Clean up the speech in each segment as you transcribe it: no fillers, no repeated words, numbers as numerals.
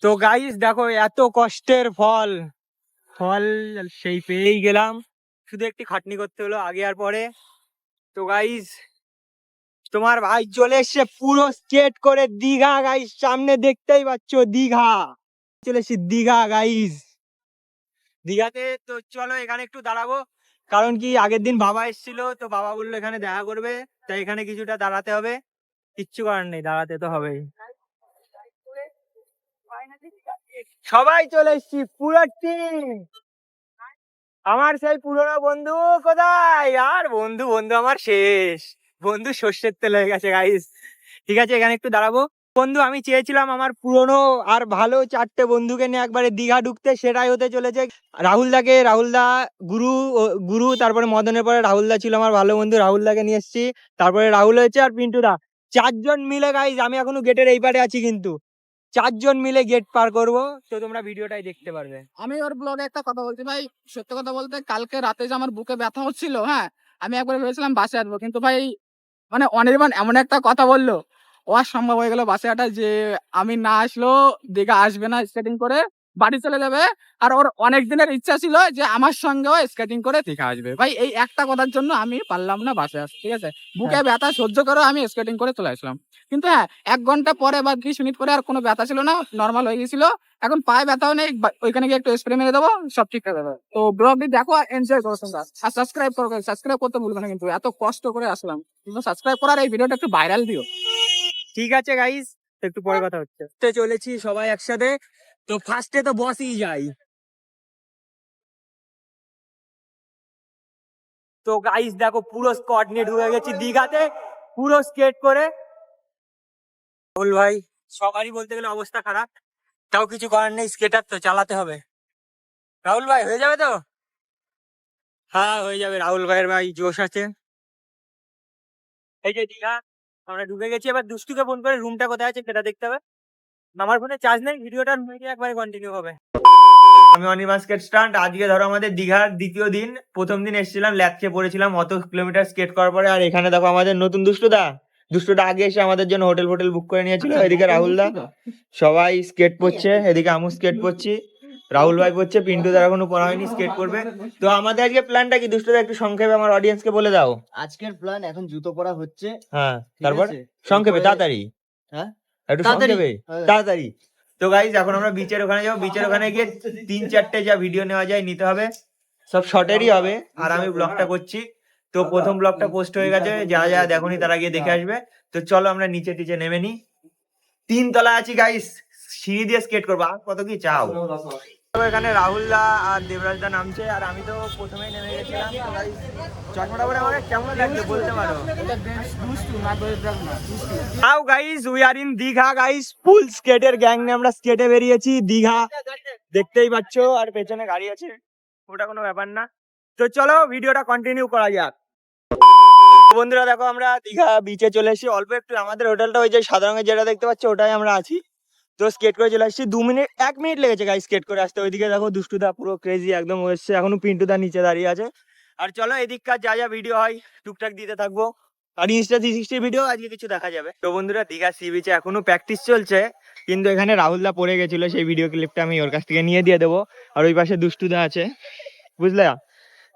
তো গাইস দেখো এত কষ্টের ফল ফল সেই পেয়েই গেলাম, শুধু একটু খাটনি করতে হলো আগে আর পরে। তো গাইস তোমার ভাই চলে এসছে পুরো স্ট্রেট করে দীঘা গাইস, সামনে দেখতেই পাচ্ছ দীঘা, চলে এসছি দীঘা গাইস। দীঘাতে তো চলো এখানে একটু দাঁড়াবো, কারণ কি আগের দিন বাবা এসেছিল, তো বাবা বললো এখানে দেখা করবে, তাই এখানে কিছুটা দাঁড়াতে হবে, কিচ্ছু করার নেই, দাঁড়াতে তো হবেই। সবাই চলে এসছি পুরো টিম, আমার সেই পুরনো বন্ধু কোথায়, আর বন্ধু বন্ধু আমার শেষ, বন্ধু সর্ষের তেল হয়ে গেছে গাইস। ঠিক আছে এখানে একটু দাঁড়াবো। বন্ধু আমি চেয়েছিলাম আমার পুরনো আর ভালো 4টে বন্ধুকে নিয়ে একবারে দীঘা ঢুকতে, সেটাই হতে চলেছে। রাহুল দা গুরু গুরু, তারপরে মদনের পরে রাহুল দা ছিল আমার ভালো বন্ধু, রাহুল দাকে নিয়ে এসেছি, তারপরে রাহুল হয়েছে আর পিন্টু দা, 4জন মিলে গাইস। আমি এখনো গেটের এই পারে আছি, কিন্তু 4জন মিলে গেট পার করবো, তো তোমরা ভিডিওটাই দেখতে পারবে। আমি ওর ব্লগে একটা কথা বলছি ভাই, সত্যি কথা বলতে কালকে রাতে যে আমার বুকে ব্যথা হচ্ছিল, হ্যাঁ আমি একবার ভেবেছিলাম বাসে আসবো, কিন্তু ভাই মানে অনির্বাণ এমন একটা কথা বললো, ও আর সম্ভব হয়ে গেল বাসে আটা, যে আমি না আসলেও দীঘা আসবে না, স্কেটিং করে বাড়ি চলে যাবে। আর ওর অনেক দিনের ইচ্ছা ছিল যে আমার সঙ্গেও স্কেটিং করে দীঘা আসবে। ভাই এই একটা কথার জন্য আমি পারলাম না বাসে আসতে, ঠিক আছে, বুকে ব্যথা সহ্য করে আমি স্কেটিং করে চলে আসলাম। কিন্তু হ্যাঁ 1 ঘন্টা পরে বা 20 মিনিট পরে আর কোনো ব্যথা ছিল না, নর্মাল হয়ে গেছিল। এখন পায়ে ব্যথাও নেই, ওইখানে গিয়ে একটু স্প্রে মেরে দেবো, সব ঠিক হয়ে যাবে। তো ব্লগটি দেখো আর এনজয় করো তোমরা, আর সাবস্ক্রাইব করো, সাবস্ক্রাইব করতে ভুলবে না, কিন্তু এত কষ্ট করে আসলাম, কিন্তু সাবস্ক্রাইব করার এই ভিডিওটা একটু ভাইরাল দিও। ঠিক আছে গাইস, একটু পরে কথা হচ্ছে। তো চলেছি সবাই একসাথে, তো ফার্স্টে তো বসই যাই। তো গাইস দেখো পুরো স্কোয়াড নিয়ে ঢুকে গেছি দীঘাতে, পুরো স্কেট করে। রাহুল ভাই সবারই বলতে গেলে অবস্থা খারাপ, তাও কিছু করার নেই, স্কেটার তো চালাতে হবে। রাহুল ভাই হয়ে যাবে তো? হ্যাঁ হয়ে যাবে, রাহুল ভাইয়ের ভাই জোশ আছে। এই যে দীঘা আমরা ঢুকে গেছি, এবার দুষ্টুকে ফোন করে রুমটা কোথায় আছে সেটা দেখতে হবে। আমার ফোনে চার্জ নেই, ভিডিওটা একবারে কন্টিনিউ হবে। আমি অনির্বাণ স্কেট স্টান্ট। আজকে ধরো আমাদের দীঘার দ্বিতীয় দিন, প্রথম দিন এসেছিলাম ল্যাচে পড়েছিলাম অত কিলোমিটার স্কেট করার পরে, আর এখানে দেখো আমাদের নতুন দুষ্টুদা। দুষ্টুদা আগে এসে আমাদের জন্য হোটেল ফোটেল বুক করে নিয়েছিল। এদিকে রাহুল দা সবাই স্কেট পড়ছে, এদিকে আমু স্কেট পড়ছি, রাহুল ভাই পড়ছে, পিন্টু দার এখনো পড়া হয়নি, স্কেট করবে। তো আমাদের আজকে প্ল্যানটা কি দুষ্টুদা একটু সংক্ষেপে আমার অডিয়েন্সকে বলে দাও। আজকের প্ল্যান, এখন জুতো পরা হচ্ছে। হ্যাঁ ঠিক তারপর আছে? সংক্ষেপে এরপরে- তাড়াতাড়ি, হ্যাঁ একটু তাড়াতাড়ি। সংক্ষেপে হ্যাঁ। তাড়াতাড়ি। তো গাইজ এখন আমরা বিচের ওখানে যাবো, বিচের ওখানে গিয়ে 3-4টে যা ভিডিও নেওয়া যায় নিতে হবে, সব শর্টেরই হবে। আর আমি ব্লগটা করছি, তো প্রথম ব্লগটা পোস্ট হয়ে গেছে, যারা যারা দেখোনি তারা গিয়ে দেখে আসবে। তো চলো আমরা নিচে টিচে নেমে নি, 3 তলা আছি গাইস, সিঁড়ি দিয়ে স্কেট করবো, আর কত কি চাও। তো এখানে রাহুল দা আর দেবরাজ দা নামছে, আর আমি তো প্রথমেই নেমে গেছিলাম। তো গাইস চটমটা করে আমাকে কেমন লাগছে বলতে পারো। Now guys we are in Digha guys, full স্কেটের গ্যাং নিয়ে আমরা স্কেটে বেরিয়েছি দীঘা, দেখতেই পাচ্ছো, আর পেছনে গাড়ি আছে, ওটা কোনো ব্যাপার না। তো চলো ভিডিওটা কন্টিনিউ করা যাক। বন্ধুরা দেখো আমরা দীঘা বিচে চলে এসেছি, অল্প একটু, আমাদের হোটেলটা ওই যে সাদা রঙের যেটা দেখতে পাচ্ছ ওটাই আমরা আছি। তো স্কেট করে চলে আসছি, 1 মিনিট লেগেছে গাইস স্কেট করে আসতে। ওইদিকে দেখো দুষ্টুদা পুরো ক্রেজি একদম এসছে, এখনো পিন্টুদা নিচে দাঁড়িয়ে আছে। আর চলো এদিককার যা যা ভিডিও হয় টুকটাক দিতে থাকবো, আর ইনস্টা 360 ভিডিও আজকে কিছু দেখা যাবে। তো বন্ধুরা দীঘা সি বিচে এখনো প্র্যাকটিস চলছে, কিন্তু এখানে রাহুলদা পড়ে গেছিল, সেই ভিডিও ক্লিপটা আমি ওর কাছ থেকে নিয়ে দিয়ে দেবো। আর ওই পাশে দুষ্টুদা আছে, বুঝলে।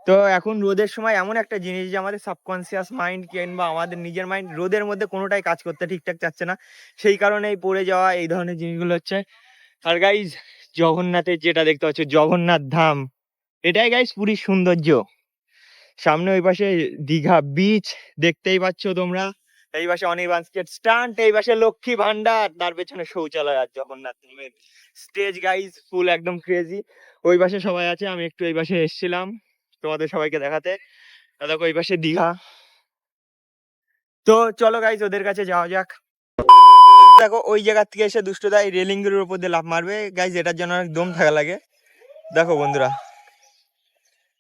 তো এখন রোদের সময় এমন একটা জিনিস যে আমাদের সাবকনসিয়াস মাইন্ড কিংবা আমাদের নিজের মাইন্ড রোদের মধ্যে কোনোটাই কাজ করতে ঠিকঠাক চাচ্ছে না, সেই কারণেই পড়ে যাওয়া এই ধরনের জিনিসগুলো হচ্ছে। আর গাইজ জগন্নাথের যেটা দেখতে পাচ্ছ জগন্নাথ ধাম, এটাই গাইজ পুরীর সৌন্দর্য। সামনে ওই পাশে দীঘা বিচ দেখতেই পাচ্ছ তোমরা, এই পাশে অনির্বাণ স্কেট স্টান্ট, এই পাশে লক্ষ্মী ভান্ডার, তার পেছনে শৌচালয় আর জগন্নাথ ধামের স্টেজ গাইজ ফুল একদম ক্রেজি। ওই পাশে সবাই আছে, আমি একটু এই পাশে এসেছিলাম তোমাদের সবাইকে দেখাতে। দেখো এই পাশে দীঘা। তো চলো গাইজ ওদের কাছে যাওয়া যাক। দেখো ওই জায়গা থেকে এসে দুষ্টুদা এই রেলিং গুলোর উপর দিয়ে লাফ মারবে গাইজ, এটার জন্য অনেক দম থাকা লাগে। দেখো বন্ধুরা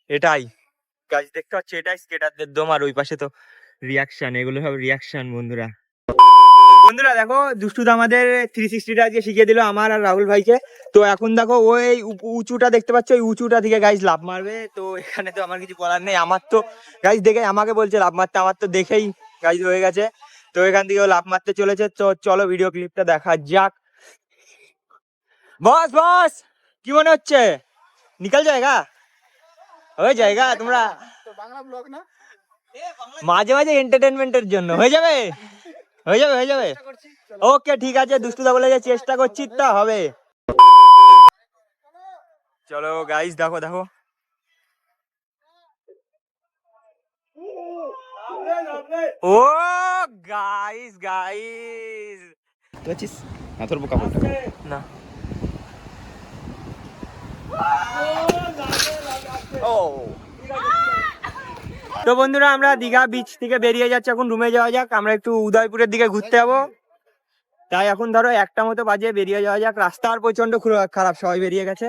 এটাই গাইজ দেখতে পাচ্ছ, এটাই স্কেটারদের দম। আর ওই পাশে তো রিয়াকশন, এগুলো সব রিয়াকশন বন্ধুরা। বন্ধুরা দেখো দুষ্টুদা আমাদের 360টা আজকে শিখিয়ে দিল আমার আর রাহুল ভাইকে। তো এখন দেখো ওই উঁচুটা দেখতে পাচ্ছ, ওই উঁচুটা থেকে গাইজ লাফ মারবে। তো এখানে তো আমার কিছু বলার নেই, আমার তো গাইজ দেখে আমাকে বলছে লাফ মারতে, আমার তো দেখেই গাইজ হয়ে গেছে। তো এখান থেকে ও লাফ মারতে চলেছে, তো চলো ভিডিও ক্লিপটা দেখা যাক। বস বস কি মনে হচ্ছে নিকল জায়গা হয়ে জায়গা তোমরা তো বাংলা ব্লগ না মাঝে মাঝে এন্টারটেনমেন্টের জন্য হয়ে যাবে হয়ে যাবে হয়ে যাবে চেষ্টা করছি চলো। ওকে ঠিক আছে দুষ্টুদা বলে যে চেষ্টা করছি তা হবে চলো গাইস দেখো দেখো ও গাইস গাইস বুঝছিস না তোর বোকা বলটা না ও তো বন্ধুরা আমরা দীঘা বিচ থেকে বেরিয়ে যাচ্ছি এখন রুমে যাওয়া যাক আমরা একটু উদয়পুরের দিকে ঘুরতে যাবো তাই এখন ধরো 1টা মতো বাজে বেরিয়ে যাওয়া যাক রাস্তা আর প্রচন্ড খারাপ সবাই বেরিয়ে গেছে